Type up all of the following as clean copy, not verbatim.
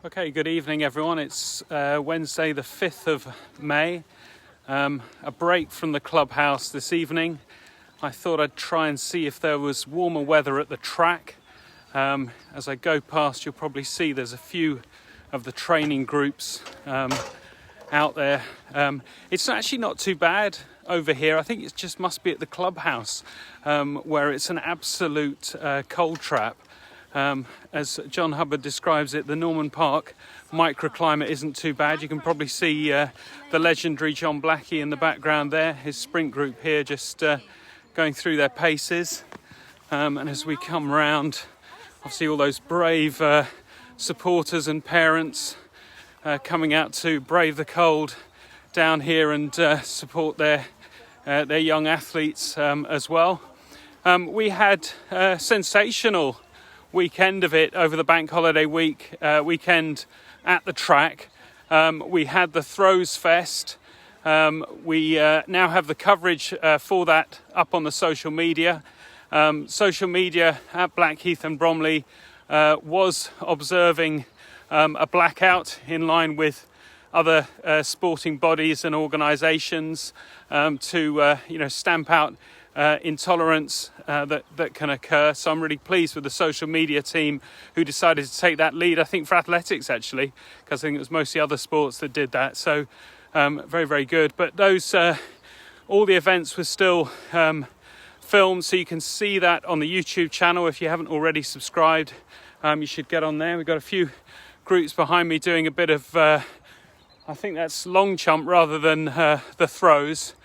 Okay, good evening everyone. It's Wednesday the 5th of May. A break from the clubhouse this evening. I thought I'd try and see if there was warmer weather at the track. As I go past, you'll probably see there's a few of the training groups out there. It's actually not too bad over here. I think it just must be at the clubhouse where it's an absolute cold trap. As John Hubbard describes it, the Norman Park microclimate isn't too bad. You can probably see the legendary John Blackie in the background there, his sprint group here just going through their paces. And as we come round, obviously all those brave supporters and parents coming out to brave the cold down here and support their young athletes as well. We had a sensational weekend of it over the bank holiday weekend at the track. We had the Throws Fest. We now have the coverage for that up on the social media. Social media at Blackheath and Bromley was observing a blackout in line with other sporting bodies and organisations to stamp out intolerance that can occur. So I'm really pleased with the social media team who decided to take that lead. I think for athletics actually, because I think it was mostly other sports that did that. So very, very good. But those all the events were still filmed, so you can see that on the YouTube channel. If you haven't already subscribed, you should get on there. We've got a few groups behind me doing a bit of I think that's long jump rather than the throws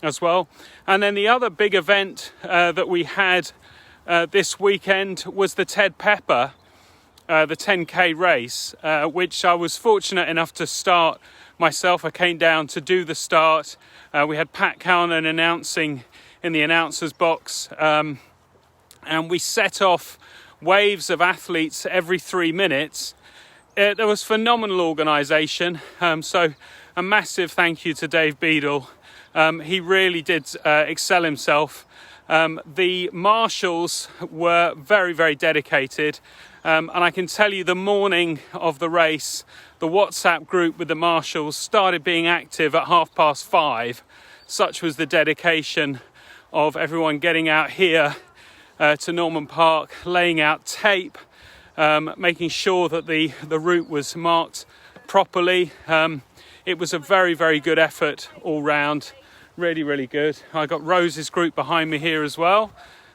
as well. And then the other big event that we had this weekend was the Ted Pepper, the 10k race, which I was fortunate enough to start myself. I came down to do the start. We had Pat Cowan announcing in the announcers box, and we set off waves of athletes every 3 minutes. There was phenomenal organisation, so a massive thank you to Dave Beadle. He really did excel himself. The marshals were very, very dedicated. And I can tell you the morning of the race, the WhatsApp group with the marshals started being active at 5:30. Such was the dedication of everyone getting out here to Norman Park, laying out tape, making sure that the route was marked properly. It was a very, very good effort all round. Really, really good. I got Rose's group behind me here as well.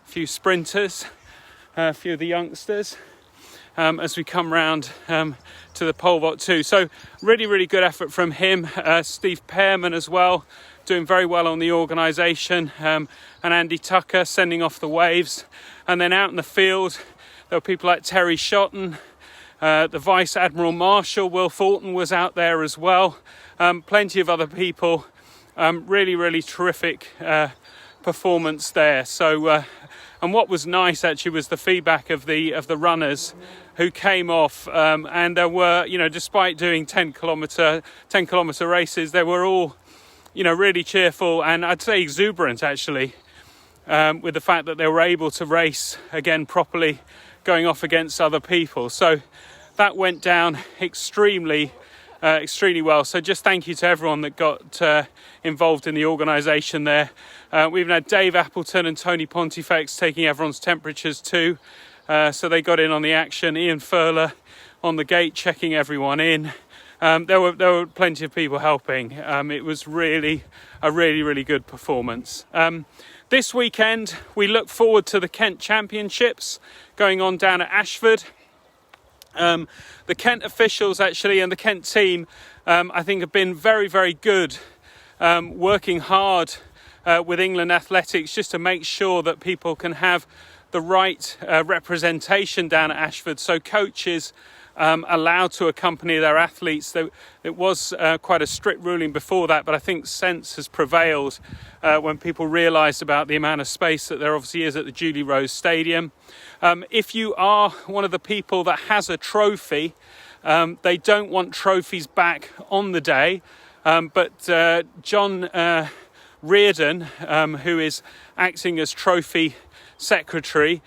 A few sprinters, a few of the youngsters as we come round to the pole vault too. So really, really good effort from him. Steve Pearman as well, doing very well on the organisation. And Andy Tucker sending off the waves. And then out in the field, there were people like Terry Shotton, the Vice Admiral Marshal, Will Fulton was out there as well. Plenty of other people. Really, really terrific performance there. So, and what was nice actually was the feedback of the runners who came off, and there were, despite doing 10 kilometre races, they were all, really cheerful and I'd say exuberant actually, with the fact that they were able to race again properly, going off against other people. So that went down extremely well. So just thank you to everyone that got involved in the organisation there. We even had Dave Appleton and Tony Pontifex taking everyone's temperatures too. So they got in on the action. Ian Furler on the gate checking everyone in. There were plenty of people helping. It was really a really good performance. This weekend we look forward to the Kent Championships going on down at Ashford. The Kent officials actually and the Kent team I think have been very, very good, working hard with England Athletics just to make sure that people can have the right representation down at Ashford. So coaches allowed to accompany their athletes. It was quite a strict ruling before that, but I think sense has prevailed when people realised about the amount of space that there obviously is at the Julie Rose Stadium. If you are one of the people that has a trophy, they don't want trophies back on the day, but John Reardon, who is acting as trophy secretary,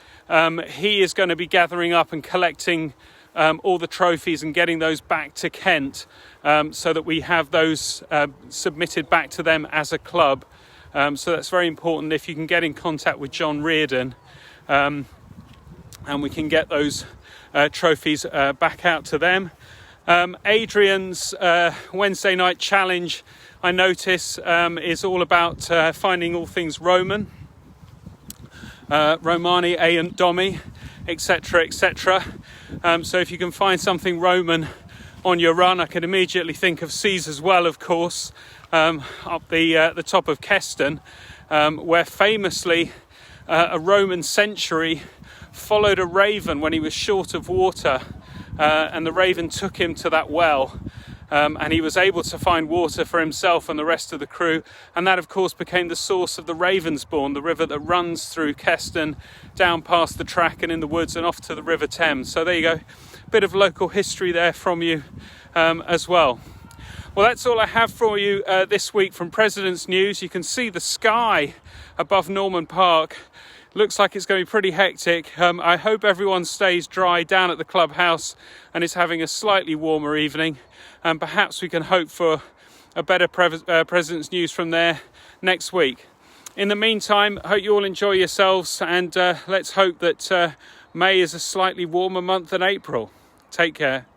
he is going to be gathering up and collecting all the trophies and getting those back to Kent, so that we have those submitted back to them as a club. So that's very important. If you can get in contact with John Reardon, and we can get those trophies back out to them. Adrian's Wednesday night challenge, I notice, is all about finding all things Roman, Romani, A and Domi, etc., etc. So if you can find something Roman on your run, I can immediately think of Caesar's Well, of course, up the top of Keston, where famously a Roman century followed a raven when he was short of water, and the raven took him to that well, and he was able to find water for himself and the rest of the crew, and that of course became the source of the Ravensbourne, the river that runs through Keston, down past the track and in the woods and off to the River Thames. So there you go, bit of local history there from you as well. Well, that's all I have for you this week from President's News. You can see the sky above Norman Park. Looks like it's going to be pretty hectic. I hope everyone stays dry down at the clubhouse and is having a slightly warmer evening. And perhaps we can hope for a better President's News from there next week. In the meantime, I hope you all enjoy yourselves, and let's hope that May is a slightly warmer month than April. Take care.